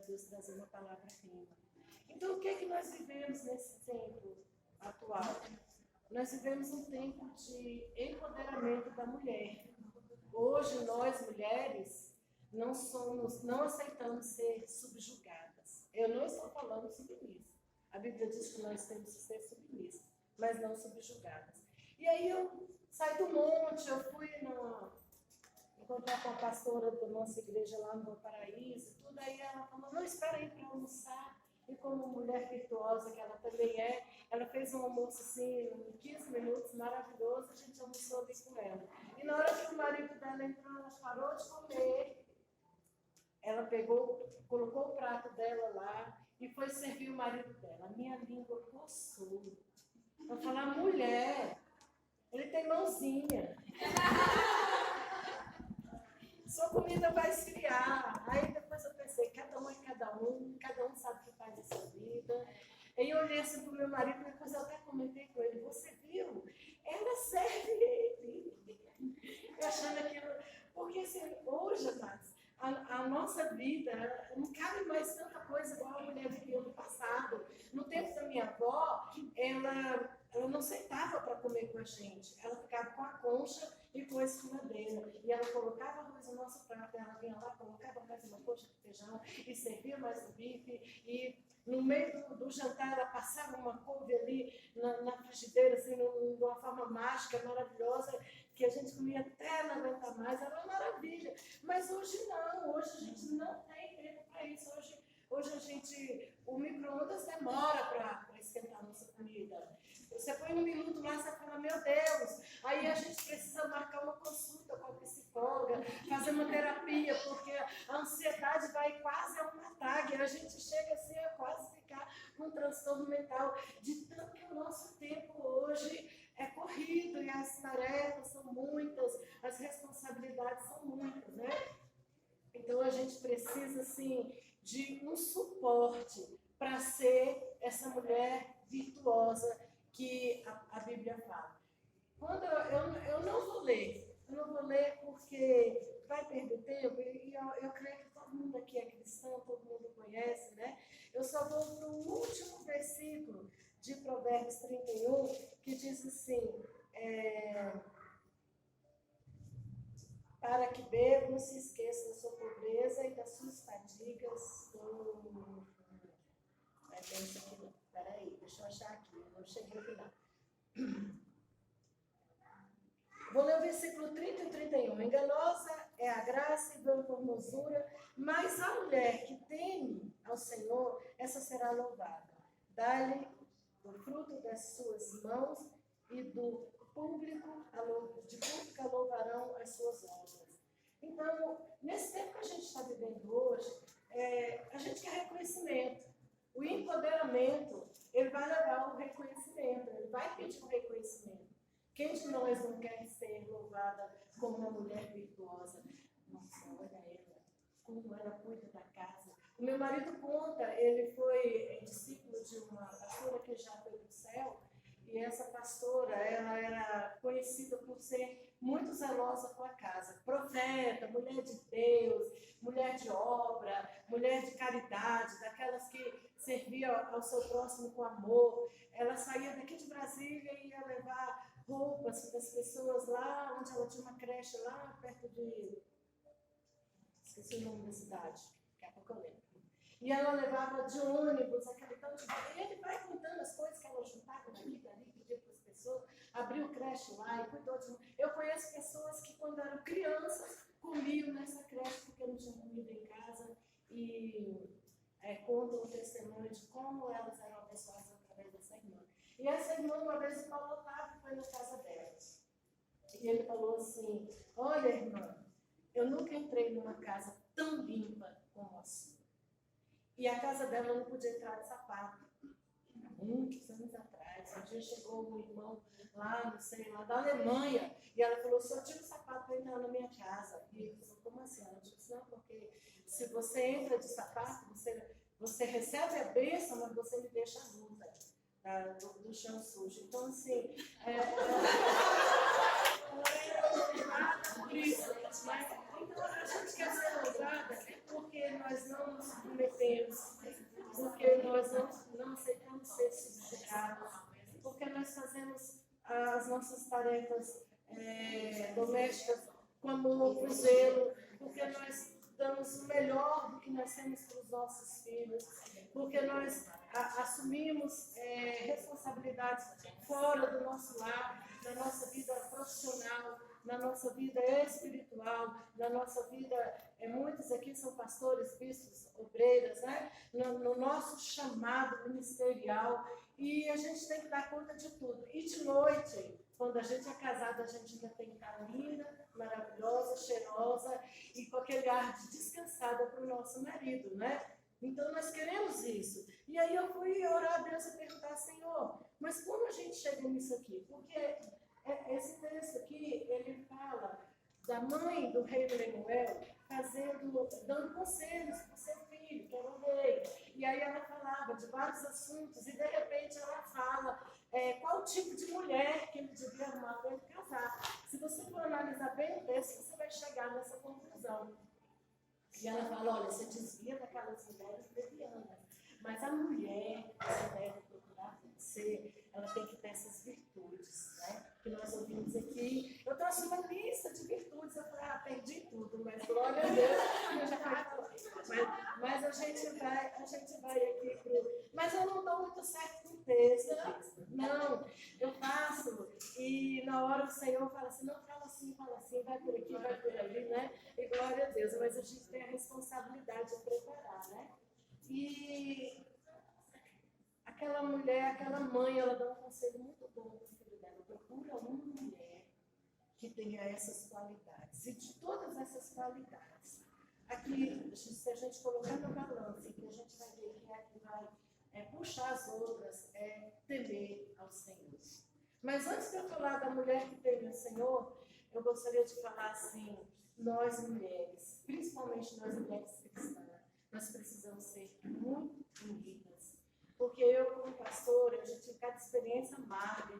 Deus trazer uma palavra rima. Então, o que é que nós vivemos nesse tempo atual? Nós vivemos um tempo de empoderamento da mulher. Hoje, nós, mulheres, não aceitamos ser subjugadas. Eu não estou falando submissa. A Bíblia diz que nós temos que ser submissas, mas não subjugadas. E aí eu saí do monte, eu fui encontrar com a pastora da nossa igreja lá no Paraíso e tudo. Aí ela falou, não, espera aí para almoçar. E como mulher virtuosa que ela também é, ela fez um almoço assim, em 15 minutos, maravilhoso, a gente almoçou ali com ela. E na hora que o marido dela entrou, ela parou de comer, ela colocou o prato dela lá e foi servir o marido dela. A minha língua coçou. Eu falei, mulher, ele tem mãozinha. Sua comida vai esfriar. Aí depois eu pensei, cada um é cada um sabe o que faz na sua vida. Aí eu olhei assim para o meu marido, depois eu até comentei com ele, você viu? Ela serve ele. Eu achando aquilo, porque assim, hoje, amados, a nossa vida não cabe mais tanta coisa igual a mulher viveu no passado. No tempo da minha avó, ela não sentava para comer com a gente. Ela ficava com a concha e com a escumadeira. E ela colocava arroz no nosso prato, ela vinha lá, colocava mais uma coxa de feijão e servia mais um bife. E no meio do jantar, ela passava uma couve ali na frigideira, assim, de uma forma mágica, maravilhosa, que a gente comia até não aguentar mais. Era uma maravilha. Mas hoje não, hoje a gente não tem tempo para isso. Hoje o micro-ondas demora para esquentar a nossa comida. Você põe um minuto lá, você fala, meu Deus, aí a gente precisa marcar uma consulta com a psicóloga, fazer uma terapia, porque a ansiedade vai quase a um ataque, a gente chega assim a quase ficar com um transtorno mental, de tanto que o nosso tempo hoje é corrido e as tarefas são muitas, as responsabilidades são muitas, né? Então a gente precisa, assim, de um suporte para ser essa mulher virtuosa que a Bíblia fala. Quando eu não vou ler porque vai perder tempo, e eu creio que todo mundo aqui é cristão, todo mundo conhece, né? Eu só vou para o último versículo de Provérbios 31, que diz assim, para que beba, não se esqueça da sua pobreza e das suas fadigas. Vai ver isso aqui não. Peraí, deixa eu achar aqui, eu não cheguei no final. Vou ler o versículo 30 e 31. Enganosa é a graça e vã formosura, mas a mulher que teme ao Senhor, essa será louvada. Dá-lhe do fruto das suas mãos e do público louvarão as suas obras. Então, nesse tempo que a gente está vivendo hoje, a gente quer reconhecimento. O empoderamento, ele vai levar o reconhecimento, ele vai pedir o reconhecimento. Quem de nós não quer ser louvada como uma mulher virtuosa? Nossa, olha ela, como ela cuida da casa. O meu marido conta, ele foi discípulo de uma pastora que já foi para o céu, e essa pastora, ela era conhecida por ser muito zelosa com a casa. Profeta, mulher de Deus, mulher de obra, mulher de caridade, daquelas que servia ao seu próximo com amor. Ela saía daqui de Brasília e ia levar roupas para as pessoas lá, onde ela tinha uma creche lá perto de... Esqueci o nome da cidade, daqui a pouco eu lembro. E ela levava de ônibus, aquele tanto de... E ele vai contando as coisas que ela juntava daqui, dali, pedia para as pessoas, abriu creche lá e cuidou de... Eu conheço pessoas que, quando eram crianças, comiam nessa creche porque não tinham comida em casa e contam o testemunho de como elas eram abençoadas através dessa irmã. E essa irmã, uma vez, o Paulo Otávio foi na casa dela. E ele falou assim, olha, irmã, eu nunca entrei numa casa tão limpa como a sua. E a casa dela não podia entrar de sapato. Muitos anos atrás. Um dia chegou um irmão lá, não sei, lá da Alemanha, e ela falou, só tira o sapato para entrar na minha casa. E ele falou, como assim? Ela disse, não, porque se você entra de sapato, você recebe a bênção, mas você me deixa a luta do chão sujo. Então, assim, ela era louvada por isso. Mas, então, a gente quer ser louvada porque nós não nos submetemos, porque nós não aceitamos ser subjugados, porque nós fazemos as nossas tarefas domésticas como zelo, porque nós damos o melhor do que nós temos para os nossos filhos, porque nós assumimos responsabilidades fora do nosso lar, na nossa vida profissional, na nossa vida espiritual, na nossa vida, muitos aqui são pastores, bispos, obreiras, né? No nosso chamado ministerial, e a gente tem que dar conta de tudo. E de noite, quando a gente é casado, a gente ainda tem que estar linda, maravilhosa, cheirosa e com aquele ar de descansada para o nosso marido, né? Então nós queremos isso. E aí eu fui orar a Deus e perguntar, Senhor, mas como a gente chega nisso aqui? Porque esse texto aqui, ele fala da mãe do rei Lemuel dando conselhos para o seu filho, que era o rei. E aí ela falava de vários assuntos, e de repente ela fala qual tipo de mulher que ele devia arrumar para ele casar. Se você for analisar bem o texto, você vai chegar nessa conclusão. E ela fala, olha, você desvia daquelas mulheres levianas, mas a mulher, você deve procurar ser, ela tem que ter essas virtudes, né? Que nós ouvimos aqui. Eu trouxe uma lista de virtudes, eu falei, perdi tudo, mas glória a Deus, eu já falei. Mas a gente vai aqui pro... Mas eu não dou muito certo com o texto, não, eu faço, e na hora o Senhor fala assim, não, fala assim, vai por aqui, vai por ali, né? E glória a Deus, mas a gente tem a responsabilidade de preparar, né? E aquela mulher, aquela mãe, ela dá um conselho muito bom para o filho dela. Procura uma mulher que tenha essas qualidades. E de todas essas qualidades, aqui, se a gente colocar no balanço, que a gente vai ver que aqui vai puxar as outras, temer ao Senhor. Mas antes de eu falar da mulher que teme ao Senhor, eu gostaria de falar assim, nós mulheres, principalmente nós mulheres cristãs, nós precisamos ser muito unidas. Porque eu, como pastora, eu já tive cada experiência amarga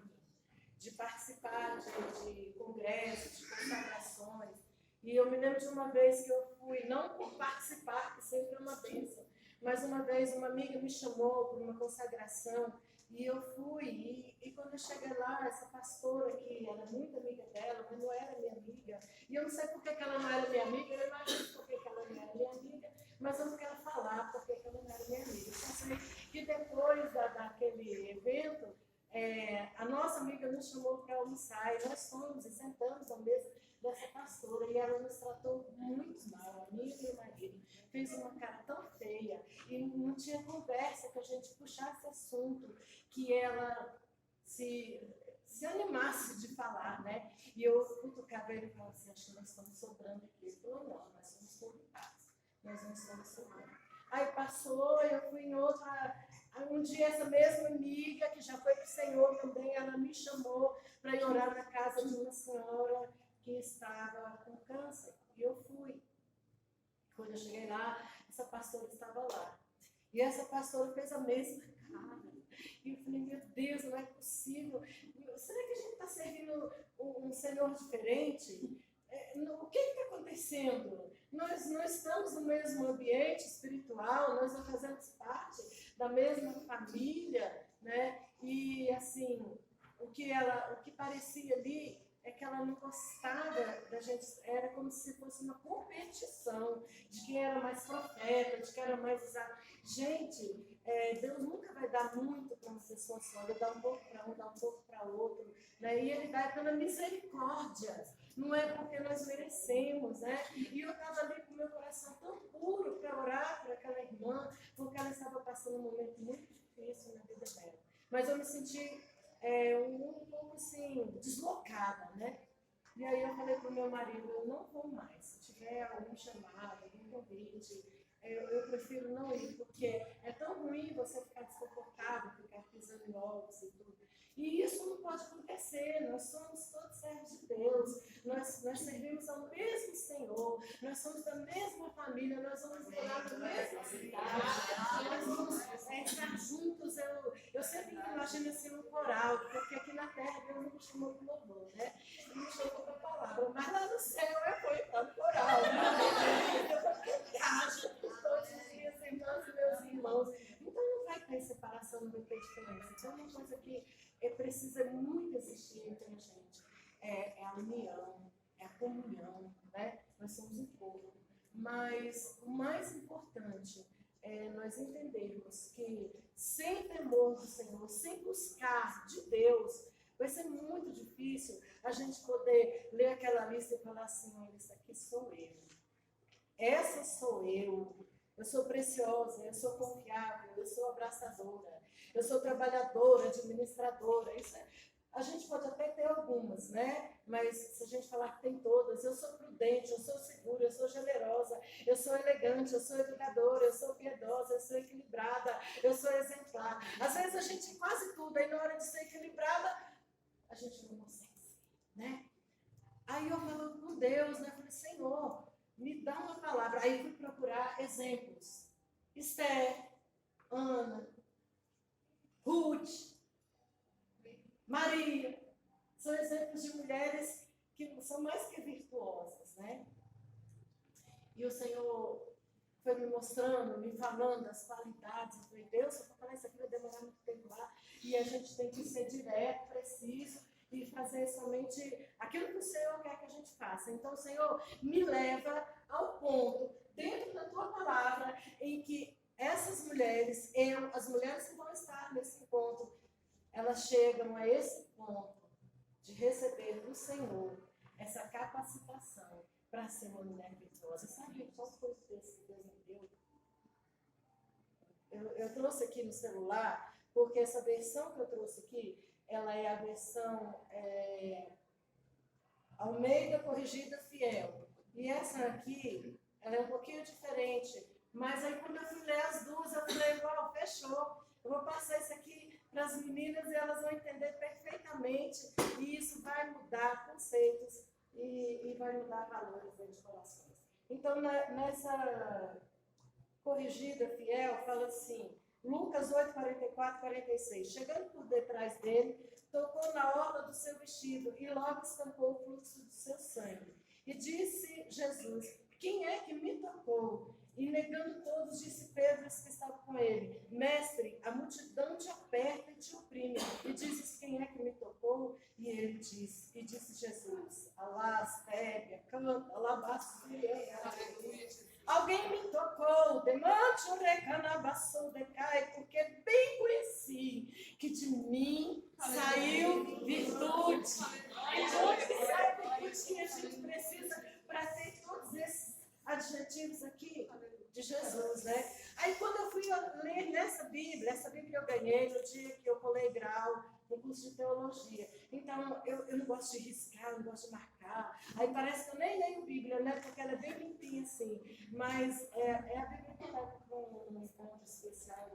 de participar de congressos, de consagrações. E eu me lembro de uma vez que eu fui, não por participar, que sempre é uma bênção, mas uma vez uma amiga me chamou para uma consagração, e eu fui, e quando eu cheguei lá, essa pastora que era muito amiga dela, mas não era minha amiga, e eu não sei por que ela não era minha amiga, eu imagino por que ela não era minha amiga, mas eu não quero falar por que ela não era minha amiga. Eu só sei que depois daquele evento, a nossa amiga nos chamou para almoçar, e nós fomos e sentamos à mesa dessa pastora, e ela nos tratou muito mal, a mim e meu marido. Fez uma cara tão feia, e não tinha conversa que a gente puxasse assunto, que ela se animasse de falar, né? E eu cutucava ele e falava assim, acho que nós estamos sobrando aqui. Ele falou, não, nós somos convidados, nós não estamos sobrando. Aí passou, eu fui em outra... Um dia essa mesma amiga, que já foi para o Senhor também, ela me chamou para ir orar na casa de uma senhora que estava com câncer. E eu fui. Quando eu cheguei lá, essa pastora estava lá. E essa pastora fez a mesma cara. E eu falei, meu Deus, não é possível. Será que a gente está servindo um Senhor diferente? O que está acontecendo? Nós não estamos no mesmo ambiente espiritual, nós não fazemos parte da mesma família, né? E assim, o que parecia ali é que ela não gostava da gente, era como se fosse uma competição de quem era mais profeta, de quem era mais usado. Gente, Deus nunca vai dar muito para uma pessoa só, ele dá um pouco para um, dá um pouco para outro, né? E ele dá pela misericórdia, não é porque nós merecemos, né? E eu estava ali com o meu coração tão puro para orar para aquela irmã, porque ela estava passando um momento muito difícil na vida dela. Mas eu me senti um pouco assim, deslocada, né? E aí eu falei para o meu marido, eu não vou mais, se tiver algum chamado, algum convite, eu prefiro não ir, porque é tão ruim você ficar desconfortável, ficar pisando em ovos e tudo. E isso não pode acontecer, nós somos todos servos de Deus, nós servimos ao mesmo Senhor, nós somos da mesma família, nós vamos morar na mesma cidade, nós vamos estar juntos. Eu sempre imagino assim um coral, porque aqui na terra Deus não me chamou para louvor, né? Ele me chamou para a palavra, mas lá no céu eu vou entrar no coral, né? Eu vou cantar, vai ter diferença. Então, é uma coisa que precisa muito existir entre a gente. É a união, é a comunhão, né? Nós somos um povo. Mas o mais importante é nós entendermos que sem temor do Senhor, sem buscar de Deus, vai ser muito difícil a gente poder ler aquela lista e falar assim, olha, isso aqui sou eu. Essa sou eu. Eu sou preciosa, eu sou confiável, eu sou abraçadora, eu sou trabalhadora, administradora. Isso a gente pode até ter algumas, né? Mas se a gente falar que tem todas, eu sou prudente, eu sou segura, eu sou generosa, eu sou elegante, eu sou educadora, eu sou piedosa, eu sou equilibrada, eu sou exemplar. Às vezes a gente quase tudo, aí na hora de ser equilibrada, a gente não consegue ser, né? Aí eu falo com Deus, né? Eu falei, Senhor, me dá uma palavra. Aí fui procurar exemplos. Esther, Ana, Ruth, Maria. São exemplos de mulheres que são mais que virtuosas, né? E o Senhor foi me mostrando, me falando das qualidades. Eu falei, Deus, se eu for falar isso aqui vai demorar muito tempo lá. E a gente tem que ser direto, preciso, e fazer somente aquilo que o Senhor quer que a gente faça. Então, Senhor, me leva ao ponto, dentro da Tua palavra, em que essas mulheres, as mulheres que vão estar nesse encontro, elas chegam a esse ponto de receber do Senhor essa capacitação para ser uma mulher virtuosa. Sabe qual foi o texto que Deus me deu? Eu trouxe aqui no celular, porque essa versão que eu trouxe aqui, ela é a versão Almeida Corrigida Fiel. E essa aqui, ela é um pouquinho diferente. Mas aí quando eu fui ler as duas, eu falei, fechou. Eu vou passar isso aqui para as meninas e elas vão entender perfeitamente. E isso vai mudar conceitos e vai mudar valores dentro de corações. Então, nessa Corrigida Fiel, fala assim, Lucas 8, 44, 46. Chegando por detrás dele, tocou na orla do seu vestido e logo estampou o fluxo do seu sangue. E disse Jesus, quem é que me tocou? E negando todos, disse Pedro, que estava com ele, mestre, a multidão te aperta e te oprime. E dizes, quem é que me tocou? E ele disse, e disse Jesus, Alá, Stébia, canta, Alabassuia, alguém me tocou, demante o recanabaçou decai, porque bem conheci que de mim saiu virtude. E de onde que sai a virtude que a gente precisa para ter todos esses adjetivos aqui de Jesus, né? Aí quando eu fui ler nessa Bíblia, essa Bíblia eu ganhei no dia que eu colei grau no curso de teologia. Então eu não gosto de riscar, eu não gosto de marcar. Aí parece que eu nem leio Bíblia, né? Porque ela é bem limpinha assim. Mas é a Bíblia que eu levo com um encontro especial.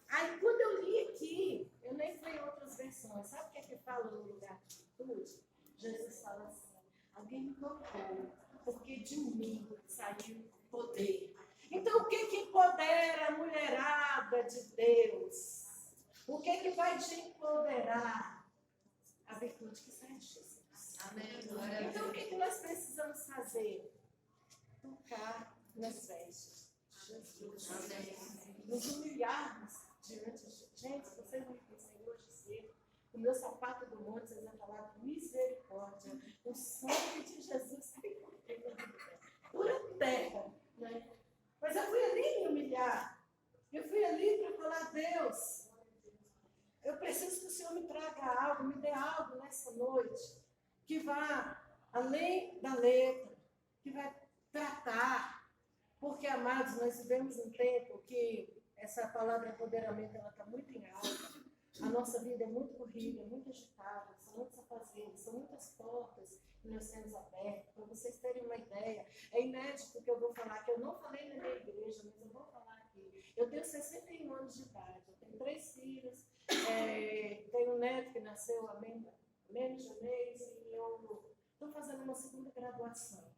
Aí quando eu li aqui, eu nem fui em outras versões. Sabe o que é que fala no lugar de virtude? Jesus fala assim, alguém me tocou, porque de mim saiu poder. Então, o que empodera a mulherada de Deus? O que vai te empoderar? A virtude que sai de Jesus. Amém. Então, o que nós precisamos fazer? Tocar nas vestes de Jesus. Amém. Nos humilharmos diante de gente. Se vocês me dizem hoje cedo, o meu sapato do monte, vocês vão falar misericórdia. O sangue de Jesus sai por terra, né? Mas eu fui ali me humilhar. Eu fui ali para falar, Deus, eu preciso que o Senhor me traga algo, me dê algo nessa noite, que vá além da letra, que vai tratar. Porque, amados, nós vivemos um tempo que essa palavra empoderamento está muito em alta. A nossa vida é muito corrida, muito agitada, são muitos afazeres, são muitas portas que nós temos abertas. Para vocês terem uma ideia, é inédito que eu vou falar, que eu não falei na minha igreja, mas eu vou falar aqui. Eu tenho 61 anos de idade, eu tenho 3 filhos, tenho um neto que nasceu há menos de um mês e eu estou fazendo uma segunda graduação.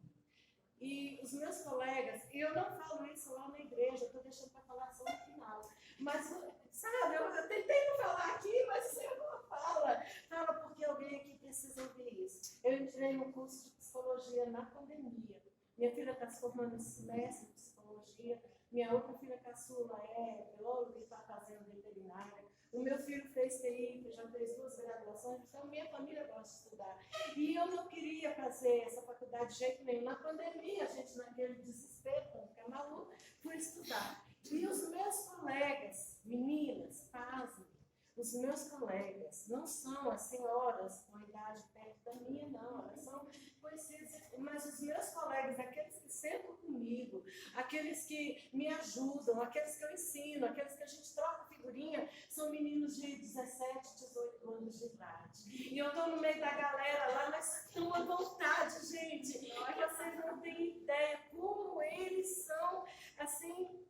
E os meus colegas, e eu não falo isso lá na igreja, eu estou deixando para falar só no final. Mas, sabe, eu tentei não falar aqui, mas o Senhor não fala. Fala porque alguém aqui precisa ouvir isso. Eu entrei no curso de psicologia na pandemia. Minha filha está se formando em semestre de psicologia Minha outra filha caçula é bióloga e está fazendo veterinária. O meu filho fez TI, que já fez 2 graduações, então minha família gosta de estudar. E eu não queria fazer essa faculdade de jeito nenhum. Na pandemia, a gente, naquele desespero, quando fica maluco, fui estudar. E os meus colegas, meninas, pasmem, os meus colegas não são as senhoras com idade perto da minha, não. Elas são conhecidas, mas os meus colegas, aqueles que sentam comigo, aqueles que me ajudam, aqueles que eu ensino, aqueles que a gente troca figurinha, são meninos de 17, 18 anos de idade. E eu estou no meio da galera lá, mas com uma vontade, gente, que vocês não têm ideia como eles são, assim,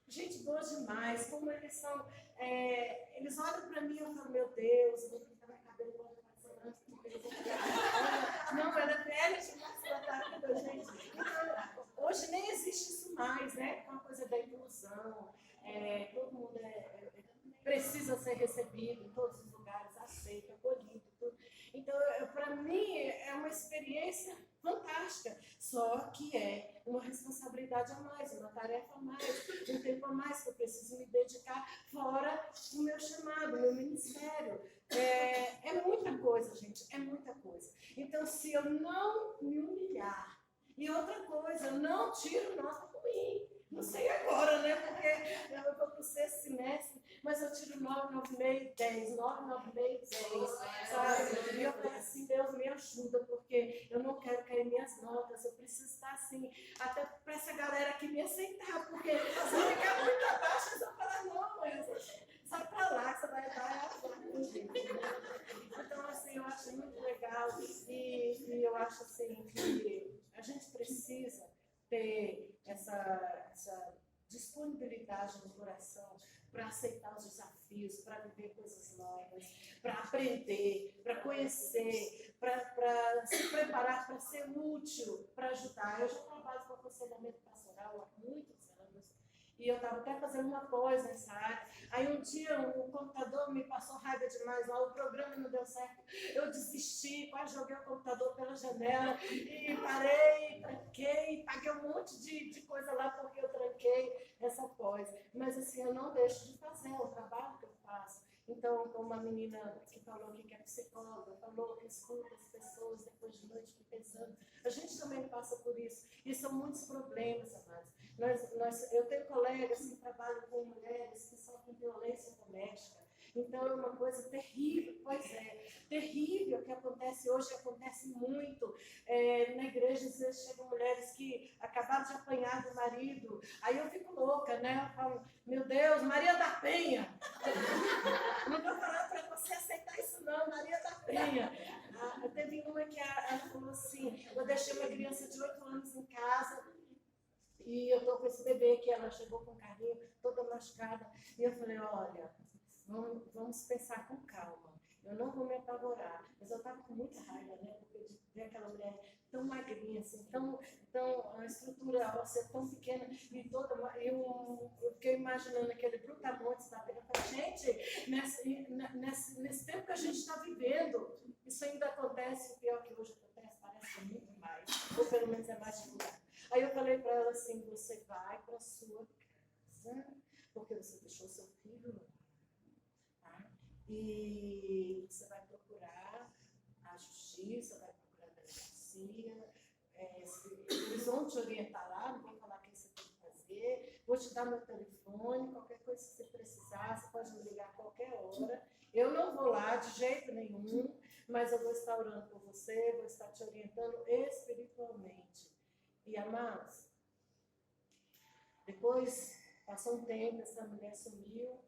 gente boa demais, como eles são. Eles olham para mim e eu falo, meu Deus, eu vou pintar meu cabelo igual não, ela é velha demais para estar aqui com a gente. Então, hoje nem existe isso mais, né? É uma coisa da inclusão. Todo mundo precisa ser recebido em todos os lugares, aceito, acolhido, tudo. Então, para mim, é uma experiência fantástica, só que é uma responsabilidade a mais, uma tarefa a mais, um tempo a mais que eu preciso me dedicar fora o meu chamado, o meu ministério. É muita coisa, gente, é muita coisa. Então, se eu não me humilhar, e outra coisa, eu não tiro nota ruim. Não sei agora, né? Porque eu vou para o 6º semestre, mas eu tiro 9, 9,5, 10, 9, 9,5, 10, sabe? E eu falo assim, Deus me ajuda, porque eu não quero cair minhas notas, eu preciso estar assim, até para essa galera aqui me aceitar, porque se eu ficar muito abaixo, eles vão falar, não, mãe, sai para lá, que você vai dar Então, assim, eu acho muito legal e eu acho assim que a gente precisa ter essa disponibilidade no coração para aceitar os desafios, para viver coisas novas, para aprender, para conhecer, para se preparar para ser útil, para ajudar. Eu já trabalho com aconselhamento pastoral há muitos anos e eu estava até fazendo uma pós nessa área. Aí um dia o computador me passou raiva demais lá, o programa não deu certo, eu desisti, quase joguei o computador pela janela e parei, tranquei, paguei um monte de coisa lá porque eu tranquei essa pós. Mas assim, eu não deixo de fazer o trabalho que eu faço. Então, como a menina que falou aqui que é psicóloga, falou que escuta as pessoas depois de noite pensando, a gente também passa por isso. E são muitos problemas, amados. Eu tenho colegas que trabalham com mulheres que sofrem violência doméstica. Então, é uma coisa terrível, pois é, terrível que acontece hoje, acontece muito. Na igreja, às vezes, chegam mulheres que acabaram de apanhar do marido, aí eu fico louca, né? Eu falo, meu Deus, Maria da Penha! Não vou falar para você aceitar isso não, Maria da Penha. Teve uma que ela falou assim, eu deixei uma criança de 8 anos em casa, e eu estou com esse bebê que ela chegou com o carrinho, toda machucada, e eu falei, olha, vamos pensar com calma. Eu não vou me apavorar, mas eu estava com muita raiva, né? Porque de ver aquela mulher tão magrinha, assim, a estrutura óssea tão pequena e toda. Eu fiquei imaginando aquele brutamontes da pena. Eu falei, gente, nesse tempo que a gente está vivendo, isso ainda acontece, o pior que hoje acontece, parece muito mais, ou pelo menos é mais divulgado. Aí eu falei para ela assim, você vai para a sua casa, porque você deixou seu filho lá. E você vai procurar a justiça, vai procurar a delegacia, eles vão te orientar lá, não vão falar o que você tem que fazer, vou te dar meu telefone, qualquer coisa que você precisar, você pode me ligar a qualquer hora. Eu não vou lá de jeito nenhum, mas eu vou estar orando por você, vou estar te orientando espiritualmente. E, amados, depois passou um tempo, essa mulher sumiu,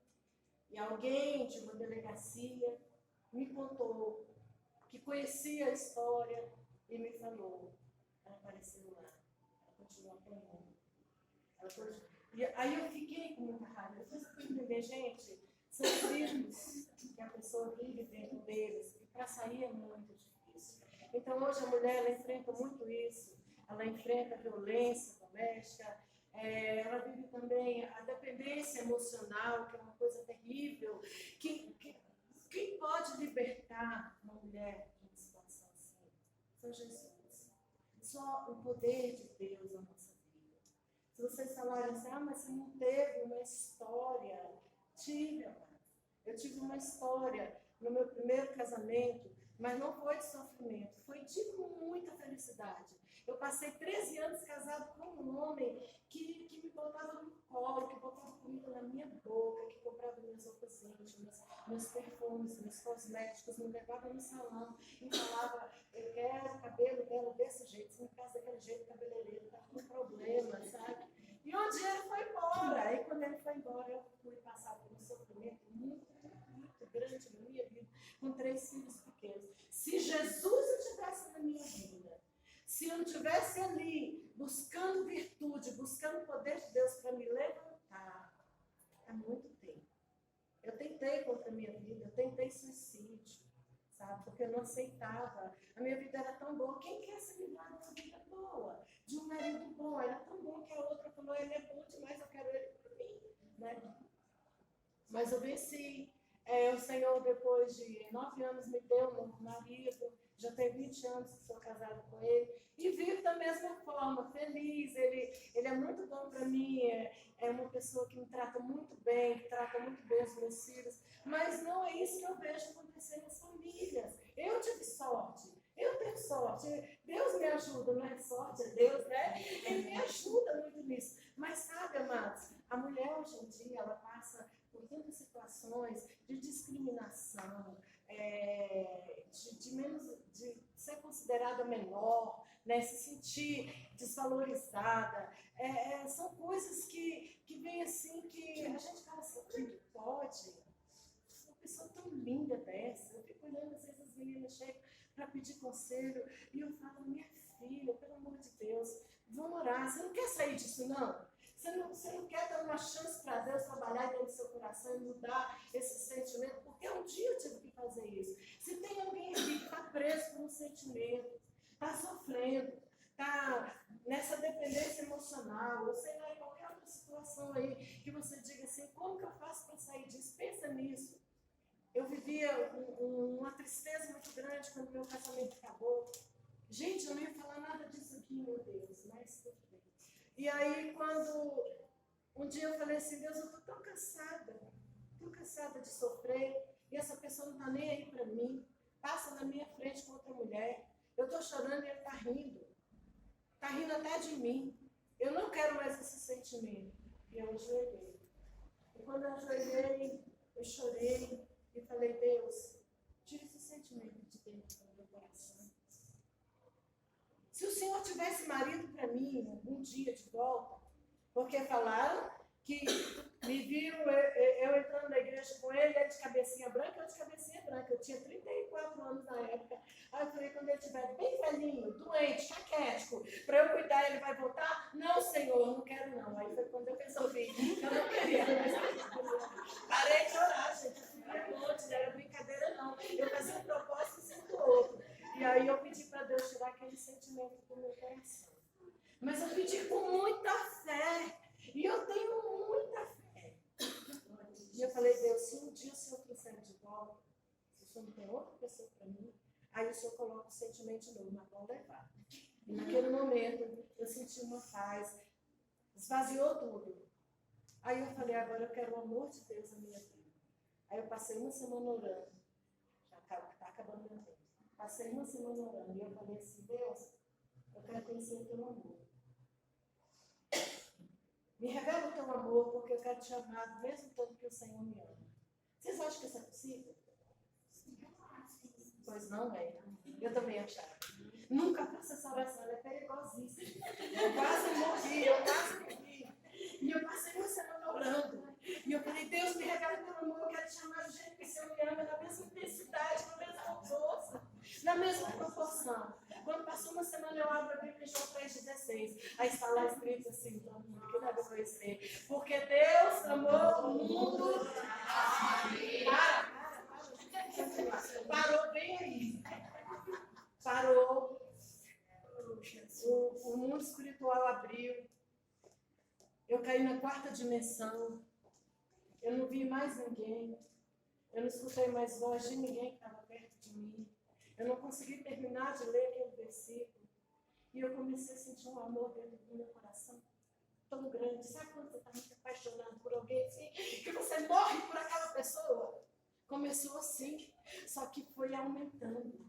e alguém de uma delegacia me contou que conhecia a história e me falou, ela apareceu lá, ela continuou apanhando. E aí eu fiquei com muita raiva. Depois eu fui entender, gente, são ciclos que a pessoa vive dentro deles, e para sair é muito difícil. Então hoje a mulher ela enfrenta muito isso, ela enfrenta a violência doméstica, ela vive também a dependência emocional, que é uma coisa terrível. Quem pode libertar uma mulher de uma situação assim? Só Jesus. Só o poder de Deus na nossa vida. Se vocês falarem assim, mas você não teve uma história. Tive, amado. Eu tive uma história no meu primeiro casamento, mas não foi de sofrimento, foi de muita felicidade. Eu passei 13 anos casado com um homem que me botava no colo, que botava comida na minha boca, que comprava minhas roupas íntimas, meus perfumes, meus cosméticos, me levava no salão e falava, eu quero o cabelo dela desse jeito, se não faz daquele jeito, o cabeleireiro tá com problema, sabe? E um dia ele foi embora. Aí quando ele foi embora, eu fui passar por um sofrimento muito grande na minha vida, com 3 filhos pequenos. Se Jesus não estivesse na minha vida, se eu não estivesse ali buscando virtude, buscando o poder de Deus para me levantar, há muito tempo. Eu tentei contra a minha vida, eu tentei suicídio, sabe? Porque eu não aceitava. A minha vida era tão boa. Quem quer se livrar de uma vida boa? De um marido bom? Era tão bom que a outra falou, ele é bom demais, eu quero ele para mim, né? Mas eu venci. O Senhor, depois de 9 anos, me deu um marido. Já tem 20 anos que sou casada com ele. E vivo da mesma forma, feliz. Ele é muito bom para mim. É uma pessoa que me trata muito bem, que trata muito bem os meus filhos. Mas não é isso que eu vejo acontecer nas famílias. Eu tive sorte. Eu tenho sorte. Deus me ajuda, não é sorte, é Deus, né? Ele me ajuda muito nisso. Mas sabe, amados, a mulher hoje em dia, ela passa por tantas situações de discriminação, de ser considerada menor, né, se sentir desvalorizada. São coisas que vêm assim, que a gente fala assim, como que pode? Uma pessoa tão linda dessa. Eu fico olhando, às vezes as meninas chegam para pedir conselho e eu falo, minha filha, pelo amor de Deus, vamos orar. Você não quer sair disso, não? Você não quer dar uma chance para Deus trabalhar dentro do seu coração e mudar esse sentimento? Porque um dia eu tive que fazer isso. Se tem alguém aqui que está preso por um sentimento, está sofrendo, está nessa dependência emocional, ou sei lá, em qualquer outra situação aí, que você diga assim, como que eu faço para sair disso? Pensa nisso. Eu vivia uma tristeza muito grande quando meu casamento acabou. Gente, eu não ia falar nada disso aqui, meu Deus, mas tudo bem. E aí, quando um dia eu falei assim, Deus, eu estou tão cansada de sofrer, e essa pessoa não está nem aí para mim, passa na minha frente com outra mulher, eu estou chorando e ele está rindo até de mim, eu não quero mais esse sentimento. E eu ajoelhei. E quando eu ajoelhei, eu chorei e falei, Deus, tira esse sentimento de dentro do meu coração. Se o Senhor tivesse marido para mim um dia de volta, porque falaram que me viram eu entrando na igreja com ele de cabecinha branca, eu de cabecinha branca. Eu tinha 34 anos na época. Aí eu falei, quando ele estiver bem velhinho, doente, caquético, para eu cuidar, ele vai voltar? Não, Senhor, não quero não. Aí foi quando eu resolvi, eu não queria mais. Parei de orar, gente. Eu fui um monte, não era brincadeira não. Eu fazia um propósito e sinto outro. E aí eu pedi para Deus tirar aquele sentimento do meu coração. Mas eu pedi com muita fé. E eu tenho muita fé. E eu falei, Deus, se um dia o Senhor trouxer de volta, se o Senhor não tem outra pessoa para mim, aí o Senhor coloca o sentimento de novo, mas pode levar. E naquele momento eu senti uma paz, esvaziou tudo. Aí eu falei, agora eu quero o amor de Deus na minha vida. Aí eu passei uma semana orando. Já está acabando meu tempo. Passei uma semana orando e eu falei assim, Deus, eu quero conhecer o teu amor. Me revela o teu amor, porque eu quero te amar do mesmo tanto que o Senhor me ama. Vocês acham que isso é possível? Pois não é. Eu também achava. Nunca faça essa oração, ela é perigosíssima. Eu quase morri. E eu passei uma semana orando. E eu falei, Deus, me revela o teu amor, eu quero te amar do jeito que o Senhor me ama, na mesma intensidade, na mesma força, na mesma proporção. Quando passou uma semana, eu abro a Bíblia em João 3,16. Aí está lá escrito assim, todo mundo que deve conhecer. Porque Deus amou o mundo. Parou bem aí. Parou. O mundo espiritual abriu. Eu caí na 4ª dimensão. Eu não vi mais ninguém. Eu não escutei mais voz de ninguém que estava perto de mim. Eu não consegui terminar de ler aquele versículo. E eu comecei a sentir um amor dentro do meu coração. tão grande. Sabe quando você está muito apaixonado por alguém assim, que você morre por aquela pessoa? Começou assim, só que foi aumentando.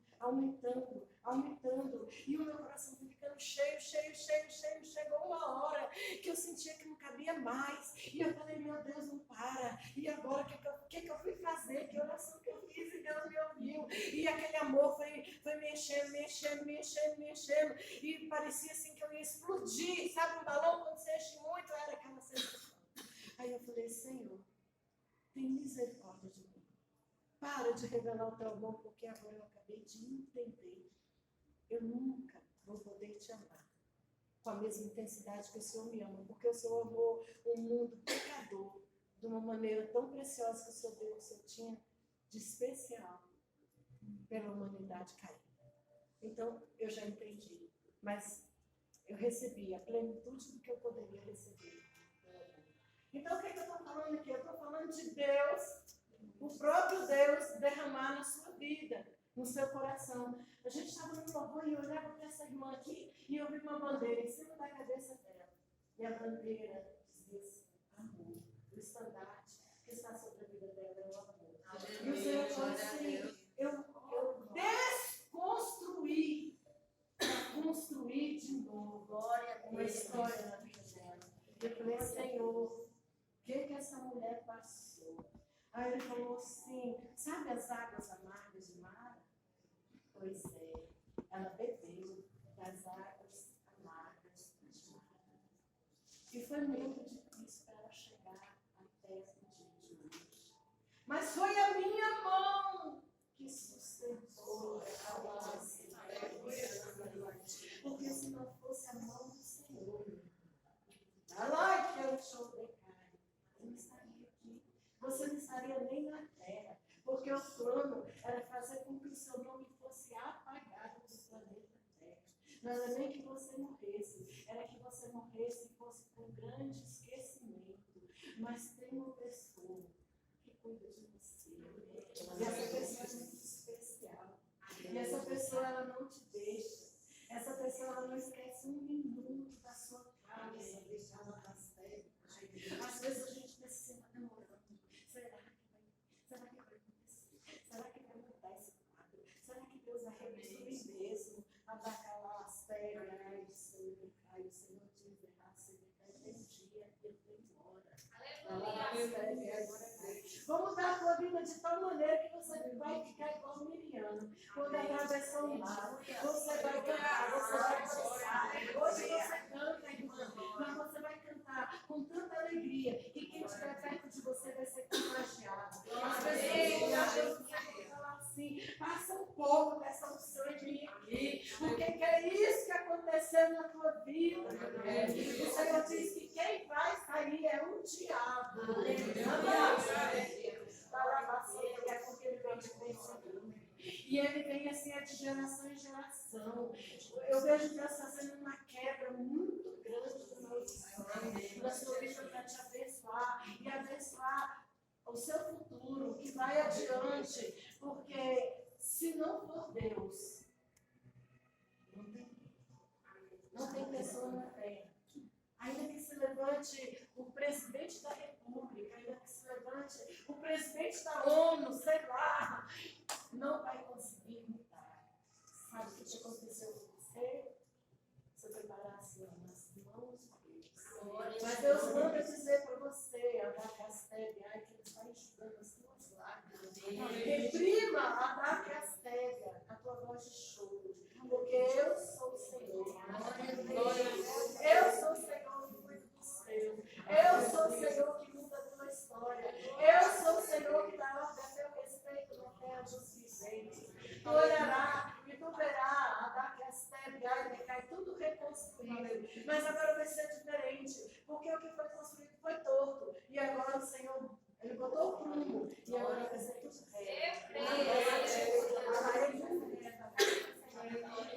E o meu coração foi ficando cheio. Chegou uma hora que eu sentia que não cabia mais. E eu falei, meu Deus, não para. E agora, o que eu fui fazer? Que oração que eu fiz? E Deus me ouviu. E aquele amor foi me enchendo. E parecia assim que eu ia explodir. Sabe um balão quando você enche muito? Era aquela sensação. Aí eu falei, Senhor, tem misericórdia de mim. Para de revelar o teu amor, porque agora eu acabei de entender. Eu nunca vou poder te amar com a mesma intensidade que o Senhor me ama, porque o Senhor amou um mundo pecador de uma maneira tão preciosa que o Senhor deu o que o Senhor tinha de especial pela humanidade caída. Então, eu já entendi, mas eu recebi a plenitude do que eu poderia receber. Então, o que eu estou falando aqui? Eu estou falando de Deus, o próprio Deus derramar na sua vida, no seu coração. A gente estava no louvor e eu olhava para essa irmã aqui e eu vi uma bandeira em cima da cabeça dela. E a bandeira dizia assim, amor. O estandarte que está sobre a vida dela é o amor. E o Senhor falou assim, eu desconstruí para construir de novo uma história na vida dela. Eu falei, Senhor, o que essa mulher passou? Aí ele falou assim, sabe as águas amargas de Mara? Pois é, ela bebeu das águas amargas de Mara. E foi muito difícil para ela chegar até o dia de hoje. Mas foi a minha mão que sustentou a base. Porque se não fosse a mão do Senhor, lá que eu chorei, você não estaria nem na terra, porque o plano era fazer com que o seu nome fosse apagado do planeta Terra. Não era nem que você morresse, era que você morresse e fosse com um grande esquecimento. Mas tem uma pessoa que cuida de você. E essa pessoa é muito especial. E essa pessoa, ela não te deixa. Essa pessoa, ela não esquece um minuto da sua casa, deixada nas terras. Às vezes a gente precisa demorar. Será que vai acontecer? Será que vai mudar esse quadro? Será que Deus vai reconstruir mesmo? A dar calar as terras, o Senhor diz, tem dia e eu tenho hora. Vamos dar a tua vida de tal maneira que você vai ficar igual Miriam. Quando atravessar o mar, você vai cantar, você vai dançar. Hoje você canta, irmã, mas você vai cantar com tanta alegria que quem estiver perto de você vai ser contagiado. As pessoas vão falar assim, passa um pouco dessa unção em mim aqui. O que é isso que aconteceu na tua vida? O Senhor diz que quem vai sair é o diabo. É porque ele vem de vencedor. E ele vem assim de geração em geração. Eu vejo Deus fazendo uma quebra muito grande do meu sonho, da sua vida para te abençoar e abençoar o seu futuro, que vai adiante, porque se não for Deus, não tem pessoa na terra. Ainda que se levante o presidente da República, ainda que se levante o presidente da ONU, sei lá, não vai conseguir mudar. Sabe o que aconteceu com você? Você foi parar assim, nas mãos de Deus. Mas Deus manda dizer para você, Abacastebe, ai, que Ele está enxugando as tuas lágrimas. Reprima, Abacastebe, a tua voz de choro. Porque eu sou o Senhor. Eu sou o Senhor que cuida dos seus. Eu sou o Senhor que muda a tua história. Eu sou o Senhor que dá ordem a teu respeito na terra dos viventes. Tu olhará e tu verá, Abacastebe, ai, cai tudo reconstruído. Mas agora vai ser diferente. Porque o que foi construído foi torto. E agora o Senhor, Ele botou o prumo. E agora vai ser tudo reto.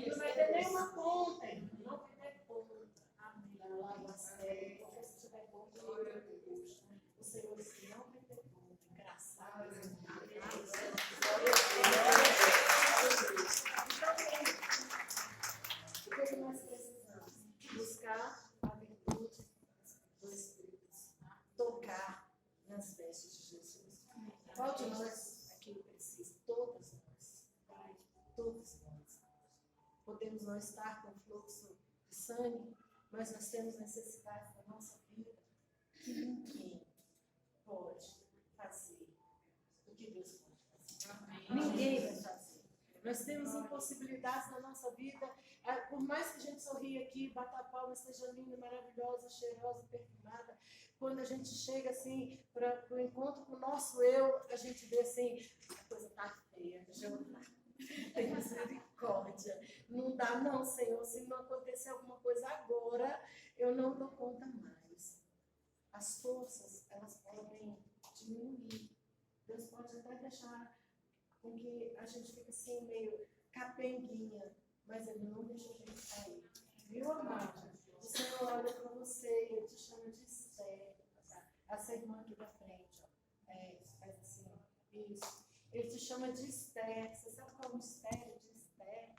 Não vai ter nenhuma ponta. Não vai ter ponta. Porque se tiver ponta, o Senhor disse que não vai ter ponta. Engraçado. Então, o que nós precisamos? Buscar a virtude Qual de nós aqui precisa? Todas nós. Pai, todas nós. Podemos não estar com fluxo de sangue, mas nós temos necessidade da nossa vida que ninguém pode fazer o que Deus pode fazer. Amém. Ninguém vai fazer. Nós temos impossibilidades na nossa vida. Por mais que a gente sorria aqui, bata a palma, seja linda, maravilhosa, cheirosa, perfumada, quando a gente chega assim para o encontro com o nosso eu, a gente vê assim, a coisa está feia, tem misericórdia. Não dá não, Senhor, se não acontecer alguma coisa agora, eu não dou conta mais. As forças, elas podem diminuir. Deus pode até deixar com que a gente fique assim meio capenguinha, mas Ele não deixa a gente cair. Viu, amado? O Senhor olha para você e Ele te chama de Esther. Essa irmã aqui da frente, ó. Faz assim, ó. Isso. Ele te chama de Esther. Você sabe qual é o mistério de Esther?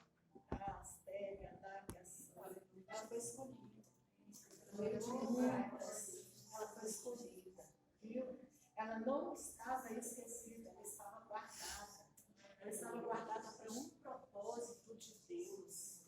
A Esther, a Davi, a Sara. Ela foi escolhida. Ela foi escolhida. Viu? Ela não estava esquecida, ela estava guardada. Ela estava guardada para um propósito de Deus.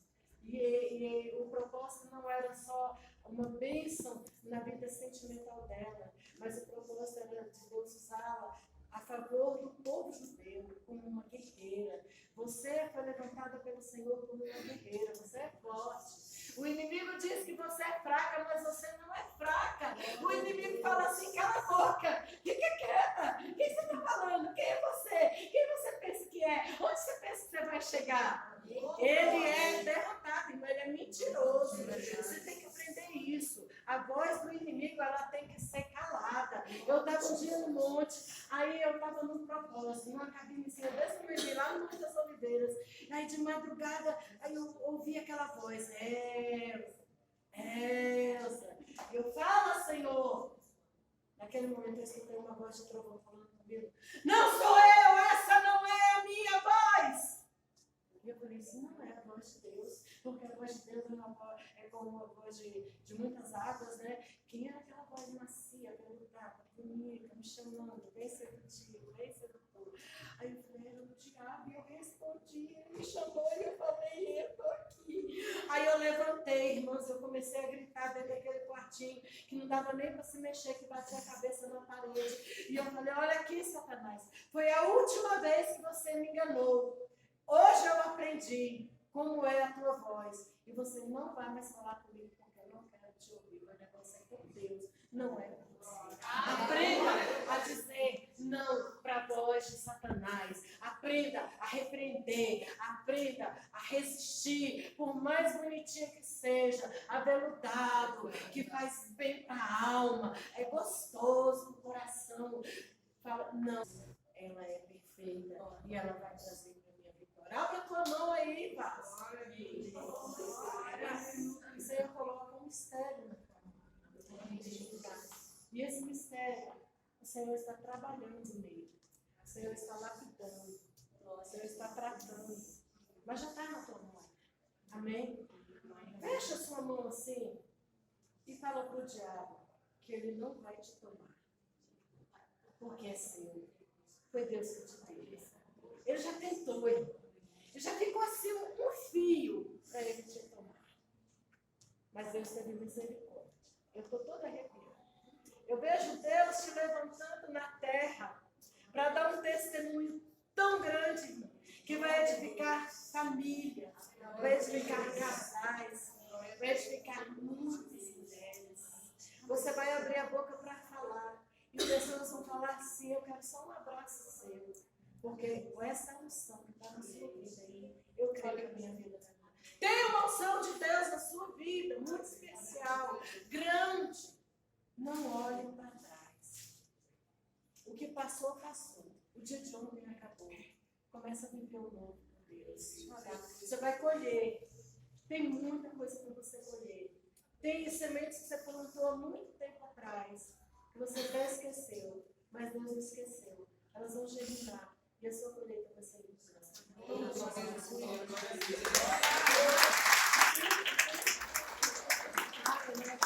E o propósito não era só uma bênção na vida sentimental dela, mas o propósito era de Deus usá-la a favor do povo judeu, como uma guerreira. Você foi levantada pelo Senhor como uma guerreira, você é forte. O inimigo diz que você é fraca, mas você não é fraca. O inimigo fala assim, cala a boca, fica quieta. O que você está falando? Quem é você? Quem você pensa que é? Onde você pensa que você vai chegar? Ele é derrotado, então ele é mentiroso. Você tem que aprender isso. A voz do inimigo, ela tem que ser calada. Eu estava um dia no monte, aí eu estava num propósito, numa cabinezinha desse tamanho, lá no Monte das Oliveiras. Aí de madrugada, aí eu ouvi aquela voz, Elza, eu falo, Senhor. Naquele momento eu escutei uma voz de trovão falando comigo, não sou eu, essa não é a minha voz. E eu falei, isso não é a voz de Deus, porque a voz de Deus é como uma voz de muitas águas, né? Quem era aquela voz macia, veludada, bonita, me chamando, bem sedutivo, bem sedutor. Aí eu falei, era o diabo, e eu respondi, ele me chamou e eu falei, eu tô aqui. Aí eu levantei, irmãos, eu comecei a gritar dentro daquele quartinho, que não dava nem para se mexer, que batia a cabeça na parede. E eu falei, olha aqui, Satanás, foi a última vez que você me enganou. Hoje eu aprendi como é a tua voz. E você não vai mais falar comigo porque eu não quero te ouvir. O negócio é com Deus, não é com você. Aprenda a dizer não para a voz de Satanás. Aprenda a repreender. Aprenda a resistir. Por mais bonitinho que seja, aveludado, que faz bem para a alma, é gostoso no coração. Fala, não, ela é perfeita e ela vai trazer. Abra a tua mão aí, Vaz. O Senhor coloca um mistério na tua mão. E esse mistério, o Senhor está trabalhando nele. O Senhor está lapidando. O Senhor está tratando. Mas já está na tua mão. Amém? Fecha a sua mão assim e fala para o diabo que ele não vai te tomar. Porque é seu. Foi Deus que te deu. Ele já tentou, irmão. Já ficou assim um fio para ele te tomar. Mas Deus teve misericórdia. Eu estou toda arrepiada. Eu vejo Deus te levantando na terra para dar um testemunho tão grande, irmão, que vai edificar família, vai edificar casais, vai edificar muitas mulheres. Você vai abrir a boca para falar e as pessoas vão falar assim, eu quero só um abraço seu. Porque com essa unção que está na sua vida aí, eu creio que a minha vida vai mudar. Tem uma unção de Deus na sua vida, muito especial, grande. Não olhe para trás. O que passou, passou. O dia de ontem acabou. Começa a viver o novo com Deus. Você vai colher. Tem muita coisa para você colher. Tem sementes que você plantou há muito tempo atrás, que você até esqueceu, mas Deus não esqueceu. Elas vão germinar. E a sua colheita vai ser muito grande.